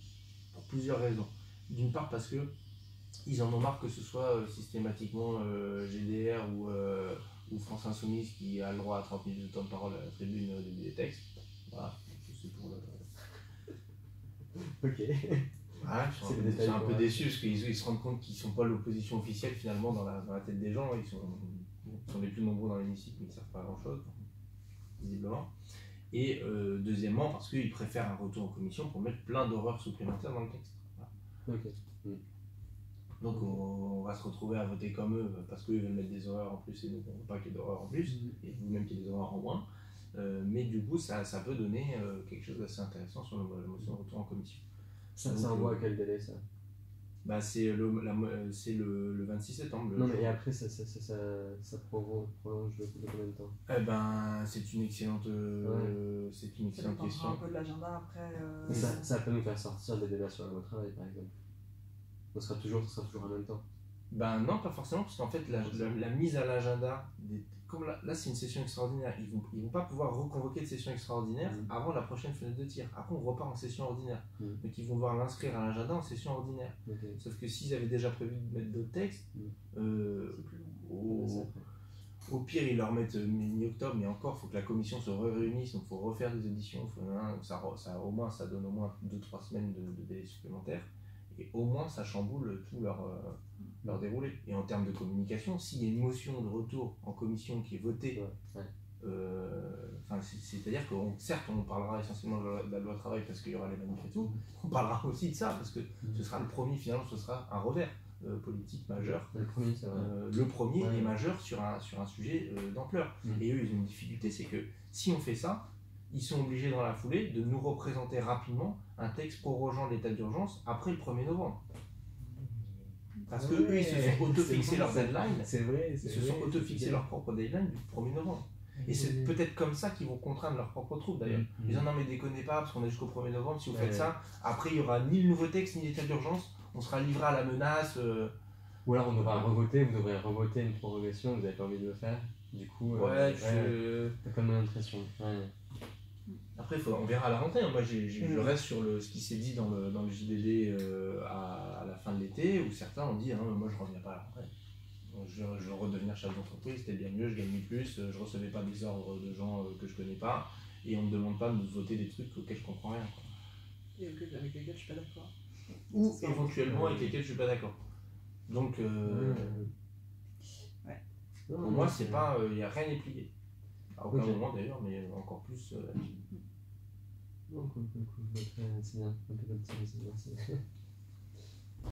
Pour plusieurs raisons. D'une part, parce que ils en ont marre que ce soit systématiquement GDR ou France Insoumise qui a le droit à 30 minutes de temps de parole à la tribune au début des textes. Voilà, c'est pour le... Ok. Voilà, je suis un peu déçu parce qu'ils se rendent compte qu'ils ne sont pas l'opposition officielle finalement dans la tête des gens. Ils sont les plus nombreux dans l'hémicycle mais ils ne servent pas à grand chose, visiblement. Et deuxièmement, parce qu'ils préfèrent un retour en commission pour mettre plein d'horreurs supplémentaires dans le texte. Voilà. Ok. Donc on va se retrouver à voter comme eux parce qu'eux veulent mettre des horreurs en plus et nous on ne veut pas qu'il y ait d'horreurs en plus et vous-même qu'il y ait des horreurs en moins. Mais du coup ça peut donner quelque chose d'assez intéressant sur la motion de retour en commission. Ça envoie à quel délai ça? Bah, c'est le 26 septembre. Non mais et après ça prolonge de combien de temps? Eh ben c'est une excellente, question. Un peu de l'agenda après. Ça peut nous faire sortir des débats sur le travail par exemple. Ça sera toujours en même temps. Ben non, pas forcément, parce qu'en fait, la mise à l'agenda, comme là c'est une session extraordinaire, ils vont pas pouvoir reconvoquer de session extraordinaire avant la prochaine fenêtre de tir. Après, on repart en session ordinaire. Donc, ils vont devoir l'inscrire à l'agenda en session ordinaire. Sauf que s'ils avaient déjà prévu de mettre d'autres textes, au pire, ils leur mettent mi-octobre, mais encore, il faut que la commission se réunisse, donc il faut refaire des auditions. Ça donne au moins 2-3 semaines de délai supplémentaire. Et au moins ça chamboule tout leur déroulé. Et en termes de communication, s'il y a une motion de retour en commission qui est votée, c'est-à-dire que certes on parlera essentiellement de la loi travail parce qu'il y aura les manifs et tout, on parlera aussi de ça parce que ce sera le premier, finalement ce sera un revers politique majeur. Le premier est majeur sur un sujet d'ampleur. Et eux ils ont une difficulté, c'est que si on fait ça, ils sont obligés dans la foulée de nous représenter rapidement un texte prorogeant l'état d'urgence après le 1er novembre. Parce que eux, ils se sont auto-fixés leur deadline. C'est vrai. Ils se sont auto-fixés leur propre deadline du 1er novembre. Et c'est peut-être comme ça qu'ils vont contraindre leurs propres troupes d'ailleurs. Ils disent non mais déconnez pas parce qu'on est jusqu'au 1er novembre, si vous faites ça, après il n'y aura ni le nouveau texte ni l'état d'urgence, on sera livré à la menace. Ou alors on devra revoter, vous devrez revoter une prorogation, vous n'avez pas envie de le faire. Du coup, t'as pas de l'impression. Après, on verra à la rentrée. Moi, je reste sur ce qui s'est dit dans le JDD à la fin de l'été, où certains ont dit moi, je reviens pas à la rentrée. Je veux redevenir chef d'entreprise, c'était bien mieux, je gagnais plus, je recevais pas des ordres de gens que je connais pas, et on me demande pas de voter des trucs auxquels je comprends rien. Et avec lesquels je suis pas d'accord. Ou éventuellement avec lesquels je suis pas d'accord. Donc, pour moi, c'est pas, y a rien n'est plié. À aucun moment d'ailleurs, mais encore plus. Cool. C'est bien, un peu comme ça, merci.